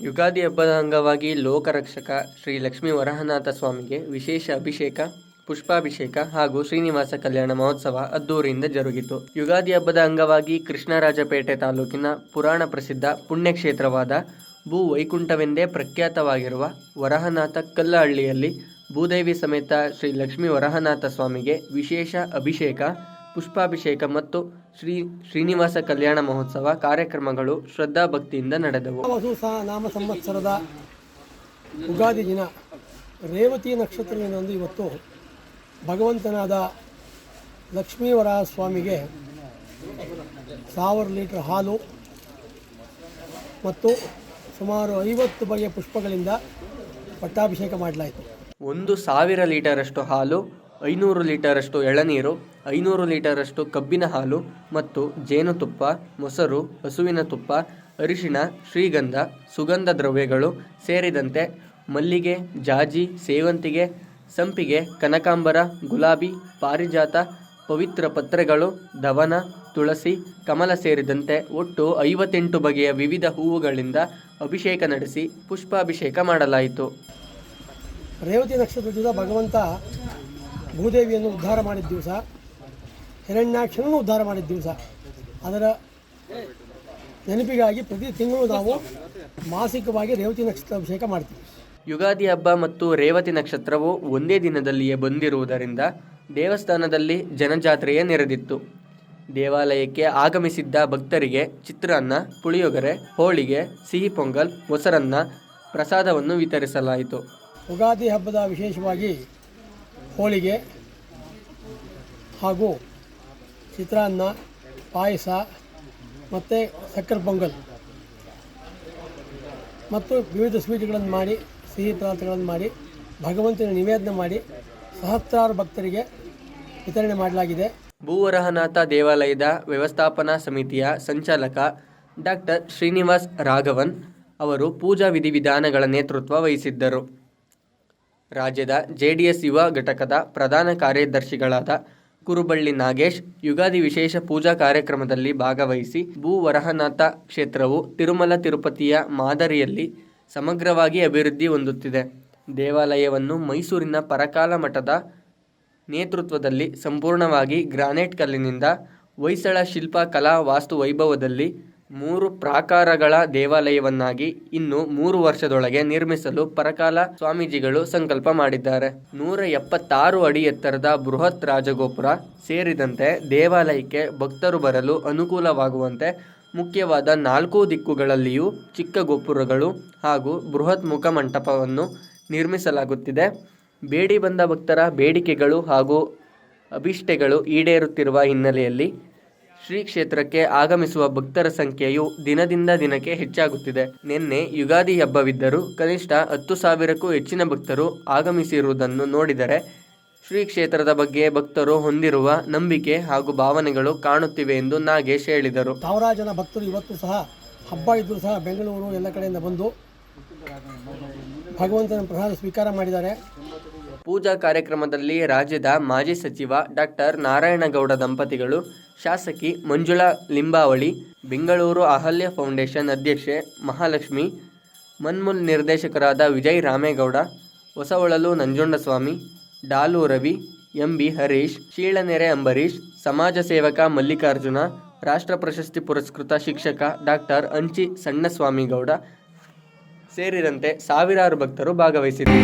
ಯುಗಾದಿ ಹಬ್ಬದ ಅಂಗವಾಗಿ ಲೋಕರಕ್ಷಕ ಶ್ರೀ ಲಕ್ಷ್ಮೀ ವರಹನಾಥ ಸ್ವಾಮಿಗೆ ವಿಶೇಷ ಅಭಿಷೇಕ, ಪುಷ್ಪಾಭಿಷೇಕ ಹಾಗೂ ಶ್ರೀನಿವಾಸ ಕಲ್ಯಾಣ ಮಹೋತ್ಸವ ಅದ್ದೂರಿಯಿಂದ ಜರುಗಿತು. ಯುಗಾದಿ ಹಬ್ಬದ ಅಂಗವಾಗಿ ಕೃಷ್ಣರಾಜಪೇಟೆ ತಾಲೂಕಿನ ಪುರಾಣ ಪ್ರಸಿದ್ಧ ಪುಣ್ಯಕ್ಷೇತ್ರವಾದ ಭೂ ವೈಕುಂಠವೆಂದೇ ಪ್ರಖ್ಯಾತವಾಗಿರುವ ವರಹನಾಥ ಕಲ್ಲಹಳ್ಳಿಯಲ್ಲಿ ಭೂದೇವಿ ಸಮೇತ ಶ್ರೀ ಲಕ್ಷ್ಮೀ ವರಹನಾಥ ಸ್ವಾಮಿಗೆ ವಿಶೇಷ ಅಭಿಷೇಕ, ಪುಷ್ಪಾಭಿಷೇಕ ಮತ್ತು ಶ್ರೀನಿವಾಸ ಕಲ್ಯಾಣ ಮಹೋತ್ಸವ ಕಾರ್ಯಕ್ರಮಗಳು ಶ್ರದ್ಧಾಭಕ್ತಿಯಿಂದ ನಡೆದವು. ನಾಮ ಸಂವತ್ಸರದ ಯುಗಾದಿ ದಿನ ರೇವತಿ ನಕ್ಷತ್ರದಂದು ಇವತ್ತು ಭಗವಂತನಾದ ಲಕ್ಷ್ಮೀವರಹ ಸ್ವಾಮಿಗೆ 1000 ಲೀಟರ್ ಹಾಲು ಮತ್ತು ಸುಮಾರು 50 ಬಗೆಯ ಪುಷ್ಪಗಳಿಂದ ಪಟ್ಟಾಭಿಷೇಕ ಮಾಡಲಾಯಿತು. 1000 ಲೀಟರಷ್ಟು ಹಾಲು, 500 ಲೀಟರಷ್ಟು ಎಳನೀರು, 500 ಲೀಟರಷ್ಟು ಕಬ್ಬಿನ ಹಾಲು ಮತ್ತು ಜೇನುತುಪ್ಪ, ಮೊಸರು, ಹಸುವಿನ ತುಪ್ಪ, ಅರಿಶಿಣ, ಶ್ರೀಗಂಧ, ಸುಗಂಧ ದ್ರವ್ಯಗಳು ಸೇರಿದಂತೆ ಮಲ್ಲಿಗೆ, ಜಾಜಿ, ಸೇವಂತಿಗೆ, ಸಂಪಿಗೆ, ಕನಕಾಂಬರ, ಗುಲಾಬಿ, ಪಾರಿಜಾತ, ಪವಿತ್ರ ಪತ್ರೆಗಳು, ಧವನ, ತುಳಸಿ, ಕಮಲ ಸೇರಿದಂತೆ ಒಟ್ಟು 58 ಬಗೆಯ ವಿವಿಧ ಹೂವುಗಳಿಂದ ಅಭಿಷೇಕ ನಡೆಸಿ ಪುಷ್ಪಾಭಿಷೇಕ ಮಾಡಲಾಯಿತು. ರೇವತಿ ನಕ್ಷತ್ರದ ಭಗವಂತ ಭೂದೇವಿಯನ್ನು ಉದ್ಧಾರ ಮಾಡಿದ ದಿವಸ, ಹಿರಣ್ಯಾಕ್ಷನನ್ನು ಉದ್ಧಾರ ಮಾಡಿದ ದಿವಸ, ಅದರ ನೆನಪಿಗಾಗಿ ಪ್ರತಿ ತಿಂಗಳು ನಾವು ಮಾಸಿಕವಾಗಿ ರೇವತಿ ನಕ್ಷತ್ರ ಅಭಿಷೇಕ ಮಾಡ್ತೀವಿ. ಯುಗಾದಿ ಹಬ್ಬ ಮತ್ತು ರೇವತಿ ನಕ್ಷತ್ರವು ಒಂದೇ ದಿನದಲ್ಲಿಯೇ ಬಂದಿರುವುದರಿಂದ ದೇವಸ್ಥಾನದಲ್ಲಿ ಜನಜಾತ್ರೆಯೇ ನೆರೆದಿತ್ತು. ದೇವಾಲಯಕ್ಕೆ ಆಗಮಿಸಿದ್ದ ಭಕ್ತರಿಗೆ ಚಿತ್ರಾನ್ನ, ಪುಳಿಯೋಗರೆ, ಹೋಳಿಗೆ, ಸಿಹಿ ಪೊಂಗಲ್, ಮೊಸರನ್ನ ಪ್ರಸಾದವನ್ನು ವಿತರಿಸಲಾಯಿತು. ಯುಗಾದಿ ಹಬ್ಬದ ವಿಶೇಷವಾಗಿ ಹೋಳಿಗೆ ಹಾಗೂ ಚಿತ್ರಾನ್ನ, ಪಾಯಸ ಮತ್ತು ಸಕ್ಕರೆ ಪೊಂಗಲ್ ಮತ್ತು ವಿವಿಧ ಸ್ವೀಟ್ಗಳನ್ನು ಮಾಡಿ, ಸಿಹಿ ಪದಾರ್ಥಗಳನ್ನು ಮಾಡಿ ಭಗವಂತನ ನಿವೇದನೆ ಮಾಡಿ ಸಹಸ್ರಾರು ಭಕ್ತರಿಗೆ ವಿತರಣೆ ಮಾಡಲಾಗಿದೆ. ಭೂವರಹನಾಥ ದೇವಾಲಯದ ವ್ಯವಸ್ಥಾಪನಾ ಸಮಿತಿಯ ಸಂಚಾಲಕ ಡಾಕ್ಟರ್ ಶ್ರೀನಿವಾಸ್ ರಾಘವನ್ ಅವರು ಪೂಜಾ ವಿಧಿವಿಧಾನಗಳ ನೇತೃತ್ವ ವಹಿಸಿದ್ದರು. ರಾಜ್ಯದ ಜೆಡಿಎಸ್ ಯುವ ಘಟಕದ ಪ್ರಧಾನ ಕಾರ್ಯದರ್ಶಿಗಳಾದ ಕುರುಬಳ್ಳಿ ನಾಗೇಶ್ ಯುಗಾದಿ ವಿಶೇಷ ಪೂಜಾ ಕಾರ್ಯಕ್ರಮದಲ್ಲಿ ಭಾಗವಹಿಸಿ, ಭೂವರಹನಾಥ ಕ್ಷೇತ್ರವು ತಿರುಮಲ ತಿರುಪತಿಯ ಮಾದರಿಯಲ್ಲಿ ಸಮಗ್ರವಾಗಿ ಅಭಿವೃದ್ಧಿ ಹೊಂದುತ್ತಿದೆ. ದೇವಾಲಯವನ್ನು ಮೈಸೂರಿನ ಪರಕಾಲ ಮಠದ ನೇತೃತ್ವದಲ್ಲಿ ಸಂಪೂರ್ಣವಾಗಿ ಗ್ರಾನೈಟ್ ಕಲ್ಲಿನಿಂದ, ಹೊಯ್ಸಳ ಶಿಲ್ಪ ಕಲಾ ವಾಸ್ತು ವೈಭವದಲ್ಲಿ 3 ಪ್ರಾಕಾರಗಳ ದೇವಾಲಯವನ್ನಾಗಿ ಇನ್ನು 3 ವರ್ಷದೊಳಗೆ ನಿರ್ಮಿಸಲು ಪರಕಾಲ ಸ್ವಾಮೀಜಿಗಳು ಸಂಕಲ್ಪ ಮಾಡಿದ್ದಾರೆ. 176 ಅಡಿ ಎತ್ತರದ ಬೃಹತ್ ರಾಜಗೋಪುರ ಸೇರಿದಂತೆ ದೇವಾಲಯಕ್ಕೆ ಭಕ್ತರು ಬರಲು ಅನುಕೂಲವಾಗುವಂತೆ ಮುಖ್ಯವಾದ 4 ದಿಕ್ಕುಗಳಲ್ಲಿಯೂ ಚಿಕ್ಕ ಗೋಪುರಗಳು ಹಾಗೂ ಬೃಹತ್ ಮುಖಮಂಟಪವನ್ನು ನಿರ್ಮಿಸಲಾಗುತ್ತಿದೆ. ಬೇಡಿ ಬಂದ ಭಕ್ತರ ಬೇಡಿಕೆಗಳು ಹಾಗೂ ಅಭಿಷ್ಟಗಳು ಈಡೇರುತ್ತಿರುವ ಹಿನ್ನೆಲೆಯಲ್ಲಿ ಶ್ರೀ ಕ್ಷೇತ್ರಕ್ಕೆ ಆಗಮಿಸುವ ಭಕ್ತರ ಸಂಖ್ಯೆಯು ದಿನದಿಂದ ದಿನಕ್ಕೆ ಹೆಚ್ಚಾಗುತ್ತಿದೆ. ನಿನ್ನೆ ಯುಗಾದಿ ಹಬ್ಬವಿದ್ದರೂ ಕನಿಷ್ಠ 10,000ಕ್ಕೂ ಹೆಚ್ಚಿನ ಭಕ್ತರು ಆಗಮಿಸಿರುವುದನ್ನು ನೋಡಿದರೆ ಶ್ರೀ ಕ್ಷೇತ್ರದ ಬಗ್ಗೆ ಭಕ್ತರು ಹೊಂದಿರುವ ನಂಬಿಕೆ ಹಾಗೂ ಭಾವನೆಗಳು ಕಾಣುತ್ತಿವೆ ಎಂದು ನಾಗೇಶ್ ಹೇಳಿದರು. ಸಾವಿರಾರು ಜನ ಭಕ್ತರು ಇವತ್ತು ಸಹ ಹಬ್ಬ ಇದ್ದರೂ ಸಹ ಬೆಂಗಳೂರು ಎಲ್ಲ ಕಡೆಯಿಂದ ಬಂದು ಭಗವಂತನ ಪ್ರಸಾದ ಸ್ವೀಕಾರ ಮಾಡಿದ್ದಾರೆ. ಪೂಜಾ ಕಾರ್ಯಕ್ರಮದಲ್ಲಿ ರಾಜ್ಯದ ಮಾಜಿ ಸಚಿವ ಡಾಕ್ಟರ್ ನಾರಾಯಣಗೌಡ ದಂಪತಿಗಳು, ಶಾಸಕಿ ಮಂಜುಳಾ ಲಿಂಬಾವಳಿ, ಬೆಂಗಳೂರು ಅಹಲ್ಯ ಫೌಂಡೇಶನ್ ಅಧ್ಯಕ್ಷೆ ಮಹಾಲಕ್ಷ್ಮಿ, ಮನ್ಮೂಲ್ ನಿರ್ದೇಶಕರಾದ ವಿಜಯ್ ರಾಮೇಗೌಡ, ಹೊಸಹೊಳಲು ನಂಜುಂಡಸ್ವಾಮಿ, ಡಾಲು ರವಿ, ಎಂಬಿ ಹರೀಶ್, ಶೀಳನೆರೆ ಅಂಬರೀಶ್, ಸಮಾಜ ಸೇವಕ ಮಲ್ಲಿಕಾರ್ಜುನ, ರಾಷ್ಟ್ರ ಪ್ರಶಸ್ತಿ ಪುರಸ್ಕೃತ ಶಿಕ್ಷಕ ಡಾಕ್ಟರ್ ಅಂಚಿ ಸಣ್ಣಸ್ವಾಮಿಗೌಡ ಸೇರಿದಂತೆ ಸಾವಿರಾರು ಭಕ್ತರು ಭಾಗವಹಿಸಿದ್ದರು.